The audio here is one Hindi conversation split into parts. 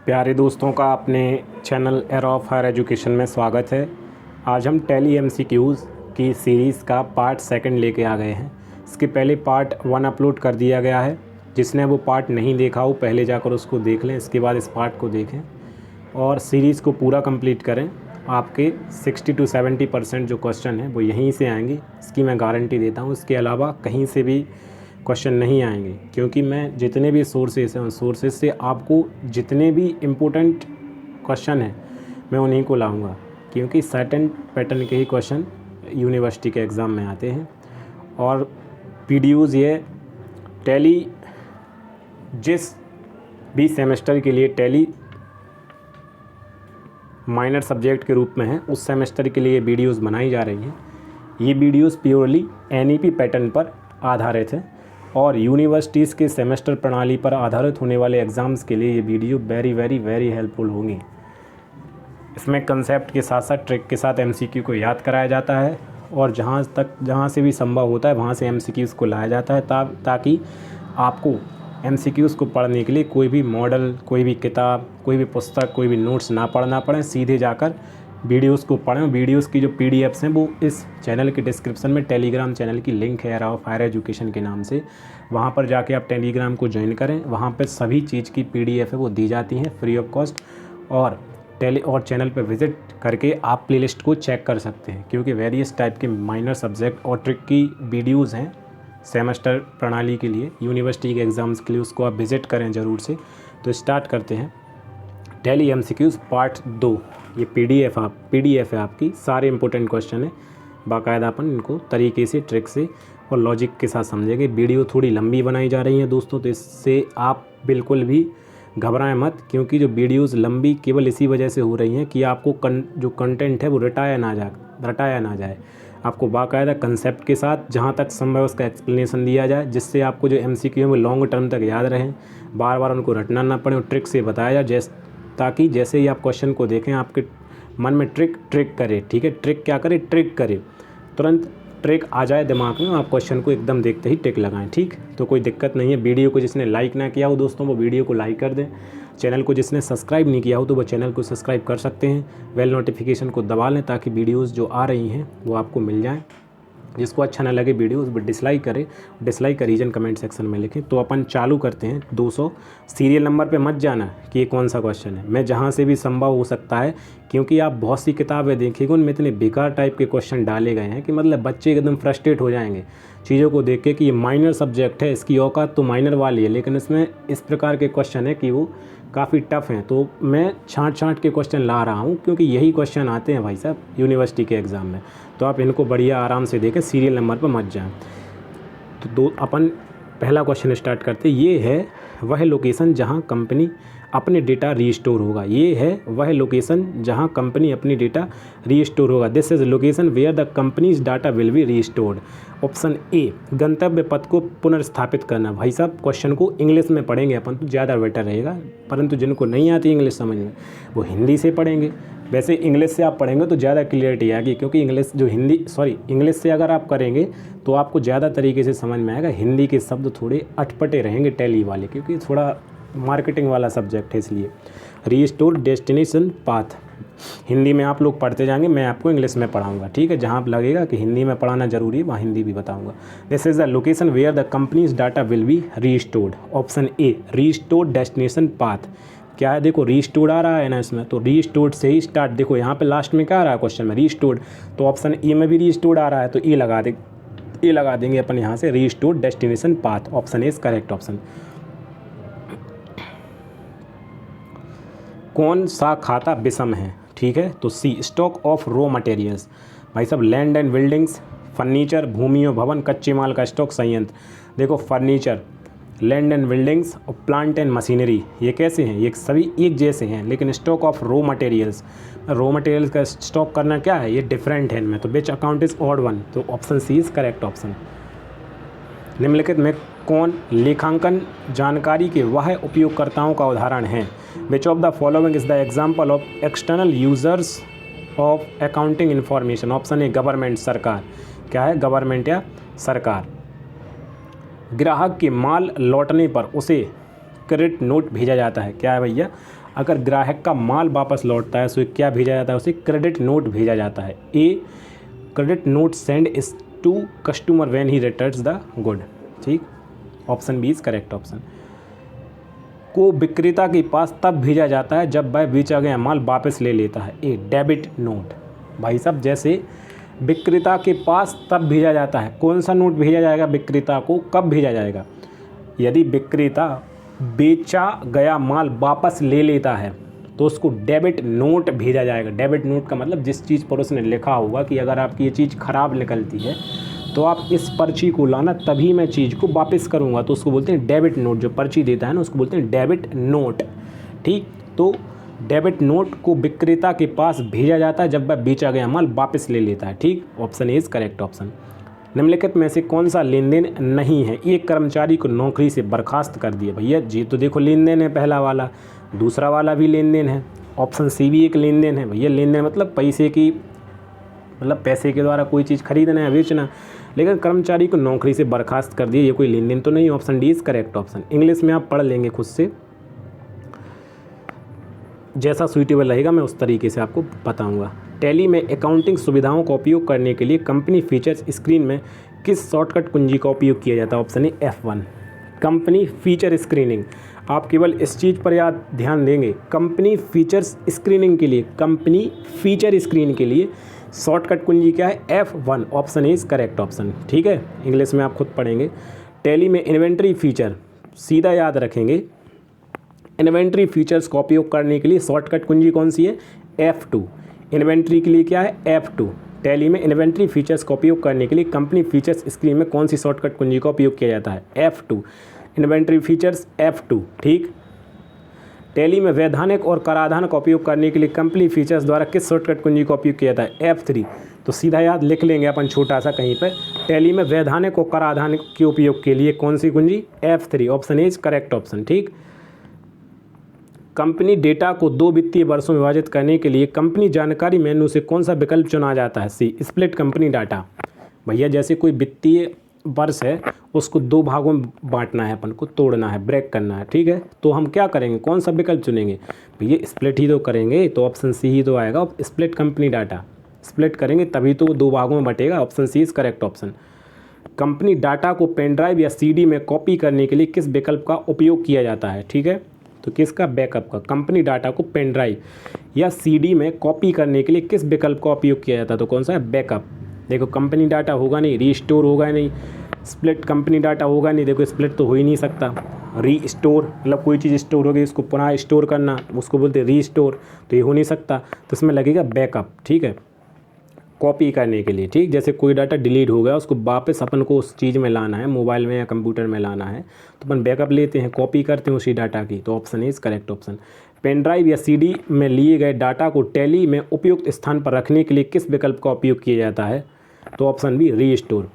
प्यारे दोस्तों का अपने channel era of higher education में स्वागत है। आज हम टैली एमसीक्यूज़ की सीरीज़ का पार्ट 2 लेके आ गए हैं। इसके पहले पार्ट 1 अपलोड कर दिया गया है। जिसने वो पार्ट नहीं देखा हो पहले जाकर उसको देख लें, इसके बाद इस पार्ट को देखें और सीरीज़ को पूरा कंप्लीट करें। आपके 60 to 70% जो क्वेश्चन हैं वो यहीं से आएंगे, इसकी मैं गारंटी देता हूँ। इसके अलावा कहीं से भी क्वेश्चन नहीं आएंगे, क्योंकि मैं जितने भी सोर्सेस हैं उन सोर्सेस से आपको जितने भी इम्पोर्टेंट क्वेश्चन हैं मैं उन्हीं को लाऊंगा, क्योंकि सर्टेन पैटर्न के ही क्वेश्चन यूनिवर्सिटी के एग्ज़ाम में आते हैं। और पीडीयूज़ ये टैली जिस भी सेमेस्टर के लिए टैली माइनर सब्जेक्ट के रूप में है उस सेमेस्टर के लिए वीडियोज़ बनाई जा रही हैं। ये वीडियोज़ प्योरली एनईपी पैटर्न पर आधारित है और यूनिवर्सिटीज़ के सेमेस्टर प्रणाली पर आधारित होने वाले एग्ज़ाम्स के लिए ये वीडियो वेरी हेल्पफुल होंगी। इसमें कंसेप्ट के साथ साथ ट्रिक के साथ एमसीक्यू को याद कराया जाता है और जहाँ से भी संभव होता है वहाँ से एमसीक्यूज़ को लाया जाता है, ताकि आपको एमसीक्यूज़ को पढ़ने के लिए कोई भी मॉडल, कोई भी किताब, कोई भी पुस्तक, कोई भी नोट्स ना पढ़ना पड़े, सीधे जाकर वीडियोज़ को पढ़ें। वीडियोज़ की जो पीडीएफ्स हैं वो इस चैनल के डिस्क्रिप्शन में टेलीग्राम चैनल की लिंक है एरा ऑफ हायर एजुकेशन के नाम से, वहाँ पर जाके आप टेलीग्राम को ज्वाइन करें। वहाँ पर सभी चीज़ की पीडीएफ है वो दी जाती हैं फ्री ऑफ कॉस्ट, और चैनल पर विज़िट करके आप प्लेलिस्ट को चेक कर सकते हैं, क्योंकि वेरियस टाइप के माइनर सब्जेक्ट और ट्रिक की वीडियोज़ हैं सेमेस्टर प्रणाली के लिए, यूनिवर्सिटी के एग्ज़ाम्स के लिए। उसको आप विज़िट करें ज़रूर से। तो स्टार्ट करते हैं टैली एमसीक्यूज़ पार्ट 2। ये पीडीएफ है आपकी, सारे इंपॉर्टेंट क्वेश्चन है। बाकायदा अपन इनको तरीके से, ट्रिक से और लॉजिक के साथ समझेंगे। वीडियो थोड़ी लंबी बनाई जा रही है दोस्तों, तो इससे आप बिल्कुल भी घबराएं मत, क्योंकि जो वीडियोज़ लंबी केवल इसी वजह से हो रही हैं कि आपको जो कंटेंट है वो रटाया ना जाए। आपको बाकायदा कंसेप्ट के साथ जहाँ तक संभव है उसका एक्सप्लेनेशन दिया जाए, जिससे आपको जो एमसीक्यू है वो लॉन्ग टर्म तक याद रहें, बार बार उनको रटना ना पड़े, और ट्रिक से बताया जाए ताकि जैसे ही आप क्वेश्चन को देखें आपके मन में ट्रिक करे। ठीक है, ट्रिक क्या करे? ट्रिक करे, तुरंत ट्रिक आ जाए दिमाग में, आप क्वेश्चन को एकदम देखते ही टिक लगाएं। ठीक, तो कोई दिक्कत नहीं है। वीडियो को जिसने लाइक ना किया हो दोस्तों वो वीडियो को लाइक कर दें। चैनल को जिसने सब्सक्राइब नहीं किया हो तो वो चैनल को सब्सक्राइब कर सकते हैं। बेल नोटिफिकेशन को दबा लें ताकि वीडियोज़ जो आ रही हैं वो आपको मिल जाएँ। जिसको अच्छा ना लगे वीडियोस वो डिसलाइक करे, डिसलाइक का रीज़न कमेंट सेक्शन में लिखें। तो अपन चालू करते हैं 200। सीरियल नंबर पे मत जाना कि ये कौन सा क्वेश्चन है, मैं जहाँ से भी संभव हो सकता है, क्योंकि आप बहुत सी किताबें देखेंगे उनमें इतने बेकार टाइप के क्वेश्चन डाले गए हैं कि मतलब बच्चे एकदम फ्रस्ट्रेट हो जाएंगे चीज़ों को देख के कि ये माइनर सब्जेक्ट है, इसकी औकात तो माइनर वाली है, लेकिन इसमें इस प्रकार के क्वेश्चन है कि वो काफ़ी टफ़ हैं। तो मैं छाँट के क्वेश्चन ला रहा हूँ, क्योंकि यही क्वेश्चन आते हैं भाई साहब यूनिवर्सिटी के एग्ज़ाम में। तो आप इनको बढ़िया आराम से देखें, सीरियल नंबर पर मत जाएं। तो अपन पहला क्वेश्चन स्टार्ट करते। ये है वह लोकेशन जहां कंपनी अपने डेटा रीस्टोर होगा। ये है वह लोकेशन जहां कंपनी अपनी डेटा रीस्टोर होगा। This is location where the company's data will be restored. Option A, गंतव्य पथ को पुनर्स्थापित करना। भाई साहब क्वेश्चन को इंग्लिश में पढ़ेंगे अपन तो ज़्यादा बेटर रहेगा, परंतु जिनको नहीं आती इंग्लिश समझ में वो हिंदी से पढ़ेंगे। वैसे इंग्लिश से आप पढ़ेंगे तो ज़्यादा क्लियरिटी आएगी, क्योंकि इंग्लिश से अगर आप करेंगे तो आपको ज़्यादा तरीके से समझ में आएगा। हिंदी के शब्द थोड़े अटपटे रहेंगे टैली वाले, क्योंकि थोड़ा मार्केटिंग वाला सब्जेक्ट है, इसलिए। रीस्टोर डेस्टिनेशन पाथ हिंदी में आप लोग पढ़ते जाएंगे, मैं आपको इंग्लिश में पढ़ाऊंगा। ठीक है, जहाँ आप लगेगा कि हिंदी में पढ़ाना जरूरी है वहाँ हिंदी भी बताऊंगा। This is the location where the company's data will be restored. Option A, restore destination path. क्या है? देखो रीस्टोर्ड आ रहा है ना इसमें, तो रीस्टोर्ड से ही स्टार्ट। देखो यहाँ पे लास्ट में क्या आ रहा है क्वेश्चन में? रीस्टोर्ड। तो ऑप्शन ए में भी रीस्टोर्ड आ रहा है, तो ए लगा देंगे अपन यहाँ से, restored destination path. Option A is correct option. कौन सा खाता विषम है? ठीक है, तो सी, स्टॉक ऑफ रॉ मटेरियल्स। भाई साहब लैंड एंड बिल्डिंग्स, फर्नीचर, भूमि और भवन, कच्चे माल का स्टॉक, संयंत्र। देखो फर्नीचर, लैंड एंड बिल्डिंग्स और प्लांट एंड मशीनरी ये कैसे हैं? ये सभी एक जैसे हैं, लेकिन स्टॉक ऑफ रॉ मटेरियल्स का स्टॉक करना क्या है? ये डिफरेंट है इनमें। तो which account is odd one? तो option C is correct option. निम्नलिखित में कौन लेखांकन जानकारी के वह उपयोगकर्ताओं का उदाहरण है? Which of the following is the example of external users of accounting information? Option A, government, सरकार। क्या है? गवर्नमेंट या सरकार। ग्राहक के माल लौटने पर उसे क्रेडिट नोट भेजा जाता है। क्या है भैया? अगर ग्राहक का माल वापस लौटता है उसे क्या भेजा जाता है, उसे क्रेडिट नोट भेजा जाता है। A credit note send is to customer when he returns the good. ठीक, option B is correct option. को विक्रेता के पास तब भेजा जाता है जब वह बेचा गया माल वापस ले लेता है। ए डेबिट नोट। भाई साहब जैसे विक्रेता के पास तब भेजा जाता है, कौन सा नोट भेजा जाएगा विक्रेता को, कब भेजा जाएगा? यदि विक्रेता बेचा गया माल वापस ले लेता है तो उसको डेबिट नोट भेजा जाएगा। डेबिट नोट का मतलब जिस चीज़ पर उसने लिखा होगा कि अगर आपकी ये चीज़ ख़राब निकलती है तो आप इस पर्ची को लाना, तभी मैं चीज़ को वापस करूँगा, तो उसको बोलते हैं डेबिट नोट। जो पर्ची देता है ना उसको बोलते हैं डेबिट नोट। ठीक, तो डेबिट नोट को विक्रेता के पास भेजा जाता है जब वह बेचा गया माल वापस ले लेता है। ठीक, option A is correct option. निम्नलिखित में से कौन सा लेन देन नहीं है? एक कर्मचारी को नौकरी से बर्खास्त कर दिया। भैया जी तो देखो लेन देन है पहला वाला, दूसरा वाला भी लेन देन है, ऑप्शन सी भी एक लेन देन है। भैया लेन देन मतलब पैसे की, मतलब पैसे के द्वारा कोई चीज़ खरीदना है बेचना, लेकिन कर्मचारी को नौकरी से बर्खास्त कर दिया, ये कोई लेन देन तो नहीं। Option D is correct option. English में आप पढ़ लेंगे खुद से, जैसा सूटेबल रहेगा मैं उस तरीके से आपको बताऊंगा। टैली में अकाउंटिंग सुविधाओं का उपयोग करने के लिए कंपनी फीचर्स स्क्रीन में किस शॉर्टकट कुंजी का उपयोग किया जाता है? Option A F1 company feature screening. आप केवल इस चीज़ पर याद ध्यान देंगे, कंपनी फीचर्स स्क्रीनिंग के लिए, कंपनी फीचर स्क्रीन के लिए शॉर्टकट कुंजी क्या है? F1। Option A is correct option. ठीक है, इंग्लिश में आप खुद पढ़ेंगे। टैली में इन्वेंट्री फीचर सीधा याद रखेंगे, इन्वेंट्री फीचर्स का उपयोग करने के लिए शॉर्टकट कुंजी कौन सी है? F2। इन्वेंट्री के लिए क्या है? F2। टैली में इन्वेंट्री फीचर्स का उपयोग करने के लिए कंपनी फीचर्स स्क्रीन में कौन सी शॉर्टकट कुंजी का उपयोग किया जाता है? F2। Inventory features F2। ठीक, टैली में वैधानिक और कराधान का उपयोग करने के लिए कंपनी फीचर्स द्वारा किस शॉर्टकट कुंजी का उपयोग किया जाता है? F3। तो सीधा याद लिख लेंगे अपन छोटा सा कहीं पर, टैली में वैधानिक और कराधान के उपयोग के लिए कौन सी कुंजी? F3। Option A is correct option. ठीक, कंपनी डेटा को 2 वित्तीय वर्षों में विभाजित करने के लिए कंपनी जानकारी मेनू से कौन सा विकल्प चुना जाता है? सी स्प्लिट कंपनी डाटा। भैया जैसे कोई वित्तीय वर्ष है उसको 2 भागों में बांटना है, अपन को तोड़ना है, ब्रेक करना है। ठीक है, तो हम क्या करेंगे, कौन सा विकल्प चुनेंगे? भैया स्प्लिट ही तो करेंगे, तो ऑप्शन सी ही तो आएगा। स्प्लिट कंपनी डाटा, स्प्लिट करेंगे तभी तो 2 भागों में बटेगा। Option C is correct option. Company data को पेन ड्राइव या CD में कॉपी करने के लिए किस विकल्प का उपयोग किया जाता है? ठीक है, तो किसका? बैकअप का। कंपनी डाटा को पेन ड्राइव या CD में कॉपी करने के लिए किस विकल्प का उपयोग किया जाता है? तो कौन सा है? बैकअप। देखो कंपनी डाटा होगा नहीं, रीस्टोर होगा नहीं, स्प्लिट कंपनी डाटा होगा नहीं, देखो स्प्लिट तो हो ही नहीं सकता। रीस्टोर मतलब कोई चीज़ स्टोर हो गई उसको पुनः स्टोर करना, उसको बोलते हैं रीस्टोर, तो ये हो नहीं सकता, तो इसमें लगेगा बैकअप। ठीक है, कॉपी करने के लिए। ठीक, जैसे कोई डाटा डिलीट हो गया उसको वापस अपन को उस चीज़ में लाना है, मोबाइल में या कंप्यूटर में लाना है, तो अपन बैकअप लेते हैं, कॉपी करते हैं उसी डाटा की। तो option is correct option. Pen drive या CD में लिए गए डाटा को टैली में उपयुक्त स्थान पर रखने के लिए किस विकल्प का उपयोग किया जाता है? तो option B restore.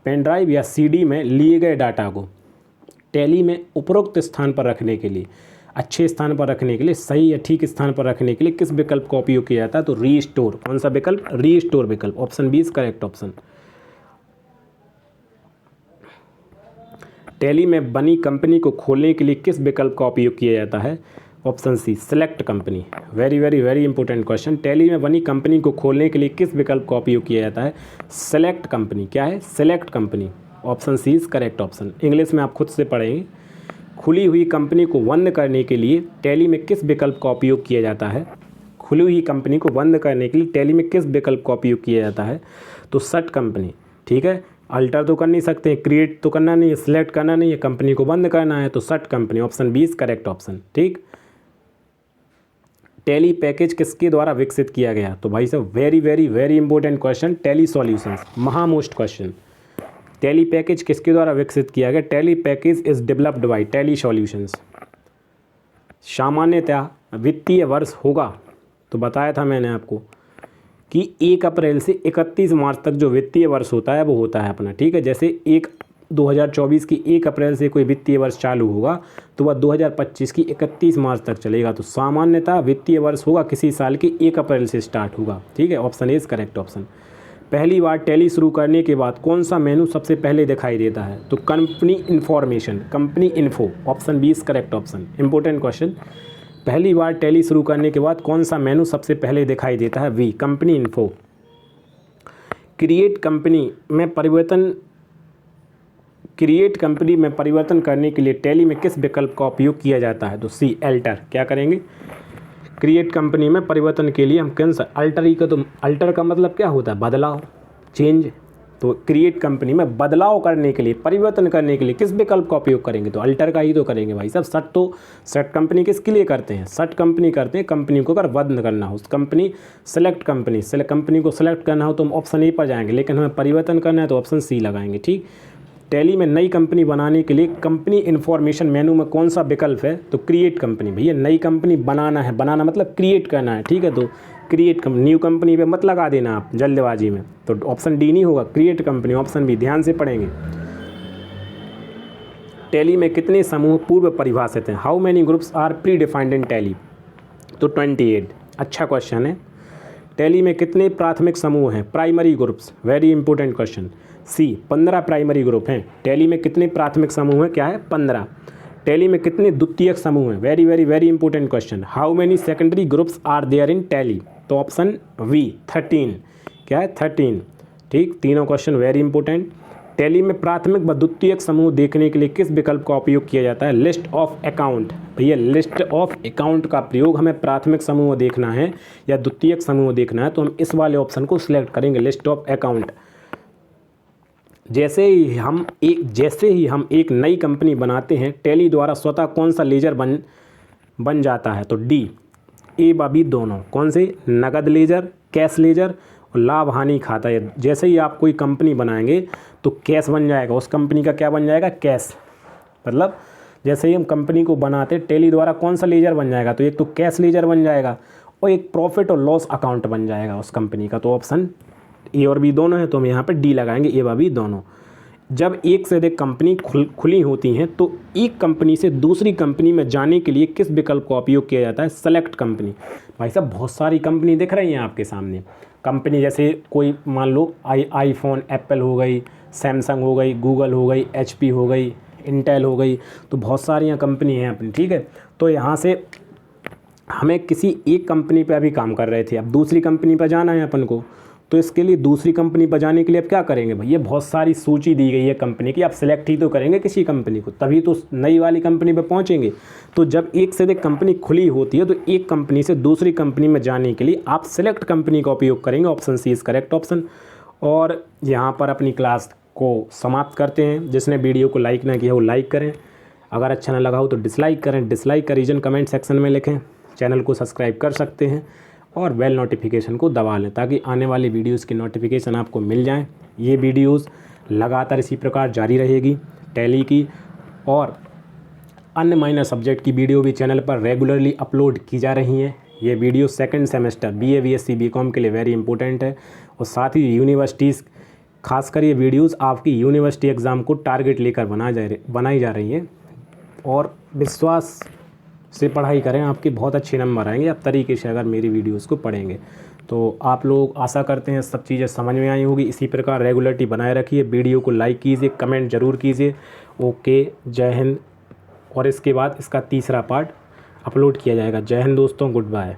Pen drive या CD में लिए गए डाटा को टैली में उपरोक्त स्थान पर रखने के लिए, अच्छे स्थान पर रखने के लिए, सही या ठीक स्थान पर रखने के लिए किस विकल्प का उपयोग किया जाता है? तो रीस्टोर। कौन सा विकल्प? रीस्टोर विकल्प। Option B is correct option. Tally में बनी कंपनी को खोलने के लिए किस विकल्प का उपयोग किया जाता है? Option C select company. Very very very important question. Tally में बनी कंपनी को खोलने के लिए किस विकल्प का उपयोग किया जाता है? Select company. क्या है? Select company. Option C is correct option. English में आप खुद से पढ़ेंगे। खुली हुई कंपनी को बंद करने के लिए टैली में किस विकल्प का उपयोग किया जाता है? खुली हुई कंपनी को बंद करने के लिए टैली में किस विकल्प का उपयोग किया जाता है? तो शट कंपनी। ठीक है, अल्टर तो कर नहीं सकते, क्रिएट तो करना नहीं है, सिलेक्ट करना नहीं है, कंपनी को बंद करना है, तो shut company. Option B is correct option. ठीक, टैली पैकेज किसके द्वारा विकसित किया गया? तो भाई साहब very very very important question, Tally solutions, महामोस्ट क्वेश्चन। टैली पैकेज किसके द्वारा विकसित किया गया? Tally package is developed by Tally solutions. सामान्यतः वित्तीय वर्ष होगा, तो बताया था मैंने आपको कि 1 अप्रैल से 31 मार्च तक जो वित्तीय वर्ष होता है वो होता है अपना। ठीक है, जैसे 2024 की 1 अप्रैल से कोई वित्तीय वर्ष चालू होगा तो वह 2025 की 31 मार्च तक चलेगा। तो सामान्यतः वित्तीय वर्ष होगा किसी साल के 1 अप्रैल से स्टार्ट होगा। ठीक है, option A is correct option. पहली बार टैली शुरू करने के बाद कौन सा मेनू सबसे पहले दिखाई देता है? तो company information, company info. Option B is correct option. Important question. पहली बार टैली शुरू करने के बाद कौन सा मेनू सबसे पहले दिखाई देता है? B, company info. Create company में परिवर्तन करने के लिए टैली में किस विकल्प का उपयोग किया जाता है? तो सी, अल्टर। क्या करेंगे? क्रिएट कंपनी में परिवर्तन के लिए हम कौन सा अल्टर ही का, तो अल्टर का मतलब क्या होता है? बदलाव, चेंज। तो क्रिएट कंपनी में बदलाव करने के लिए, परिवर्तन करने के लिए किस विकल्प का उपयोग करेंगे? तो अल्टर का ही तो करेंगे भाई साहब। सेट कंपनी किसके लिए करते हैं? सेट कंपनी करते हैं कंपनी को अगर बंद करना हो, सेलेक्ट कंपनी को सेलेक्ट करना हो तो हम ऑप्शन ए पर जाएंगे, लेकिन हमें परिवर्तन करना है तो ऑप्शन सी लगाएंगे। ठीक। टैली में नई कंपनी बनाने के लिए कंपनी इन्फॉर्मेशन मेनू में कौन सा विकल्प है? तो क्रिएट कंपनी। भैया नई कंपनी बनाना है, बनाना मतलब क्रिएट करना है। ठीक है, तो क्रिएट कंपनी, न्यू कंपनी पे मत लगा देना आप जल्दबाजी में, तो ऑप्शन डी नहीं होगा, क्रिएट कंपनी। ऑप्शन बी, ध्यान से पढ़ेंगे। टैली में कितने समूह पूर्व परिभाषित हैं? How many groups are predefined in Tally? तो 28। अच्छा क्वेश्चन है। टैली में कितने प्राथमिक समूह हैं? Primary groups, very important question. C, 15 primary group हैं। टैली में कितने प्राथमिक समूह हैं? क्या है? 15। टैली में कितने द्वितीयक समूह हैं? Very very very important question. How many secondary groups are there in Tally? तो ऑप्शन वी, 13। क्या है? 13। ठीक, तीनों क्वेश्चन वेरी इंपॉर्टेंट। टैली में प्राथमिक व द्वितीयक समूह देखने के लिए किस विकल्प का उपयोग किया जाता है? List of account. भैया लिस्ट ऑफ अकाउंट का प्रयोग, हमें प्राथमिक समूह देखना है या द्वितीयक समूह देखना है तो हम इस वाले ऑप्शन को सिलेक्ट करेंगे, लिस्ट ऑफ अकाउंट। जैसे ही हम एक नई कंपनी बनाते हैं, टैली द्वारा स्वतः कौन सा लेजर बन जाता है? तो डी, ए व बी दोनों। कौन से? नगद लेजर, कैश लेजर और लाभ हानि खाता है। जैसे ही आप कोई कंपनी बनाएंगे तो कैश बन जाएगा, उस कंपनी का क्या बन जाएगा? कैश। मतलब जैसे ही हम कंपनी को बनाते, टैली द्वारा कौन सा लेजर बन जाएगा? तो एक तो कैश लेजर बन जाएगा और एक प्रॉफिट और लॉस अकाउंट बन जाएगा उस कंपनी का। तो ऑप्शन ए और बी दोनों है, तो हम यहाँ पर डी लगाएंगे, ए व बी दोनों। जब एक से अधिक कंपनी खुली होती हैं तो एक कंपनी से दूसरी कंपनी में जाने के लिए किस विकल्प का उपयोग किया जाता है? Select company. भाई साहब बहुत सारी कंपनी दिख रही हैं आपके सामने। कंपनी जैसे कोई मान लो आईफोन, एप्पल हो गई, सैमसंग हो गई, गूगल हो गई, एचपी हो गई, इंटेल हो गई, तो बहुत सारी कंपनी हैं अपनी। ठीक है, तो यहाँ से हमें किसी एक कंपनी पे अभी काम कर रहे थे, अब दूसरी कंपनी पर जाना है अपन को, तो इसके लिए दूसरी कंपनी पर जाने के लिए अब क्या करेंगे? भैया बहुत सारी सूची दी गई है कंपनी की, आप सिलेक्ट ही तो करेंगे किसी कंपनी को, तभी तो नई वाली कंपनी पर पहुंचेंगे। तो जब एक से अधिक कंपनी खुली होती है तो एक कंपनी से दूसरी कंपनी में जाने के लिए आप सिलेक्ट कंपनी का उपयोग करेंगे। Option C is correct option. और यहाँ पर अपनी क्लास को समाप्त करते हैं। जिसने वीडियो को लाइक ना किया वो लाइक करें, अगर अच्छा ना लगा हो तो डिसलाइक करें। डिसलाइक का रीज़न कमेंट सेक्शन में लिखें। चैनल को सब्सक्राइब कर सकते हैं और बेल नोटिफिकेशन को दबा लें ताकि आने वाली वीडियोस की नोटिफिकेशन आपको मिल जाएं। ये वीडियोस लगातार इसी प्रकार जारी रहेगी। टैली की और अन्य माइनर सब्जेक्ट की वीडियो भी चैनल पर रेगुलरली अपलोड की जा रही हैं। ये video second semester BA BSc BCom के लिए वेरी इंपॉर्टेंट है और साथ ही यूनिवर्सिटीज़, खासकर ये वीडियोस आपकी यूनिवर्सिटी एग्ज़ाम को टारगेट लेकर बनाई जा रही हैं। और विश्वास से पढ़ाई करें, आपके बहुत अच्छे नंबर आएंगे आप तरीके से अगर मेरी वीडियोस को पढ़ेंगे। तो आप लोग आशा करते हैं सब चीज़ें समझ में आई होगी। इसी प्रकार रेगुलरिटी बनाए रखिए। वीडियो को लाइक कीजिए, कमेंट ज़रूर कीजिए। ओके, जय हिंद। और इसके बाद इसका तीसरा पार्ट अपलोड किया जाएगा। जय हिंद दोस्तों, गुड बाय।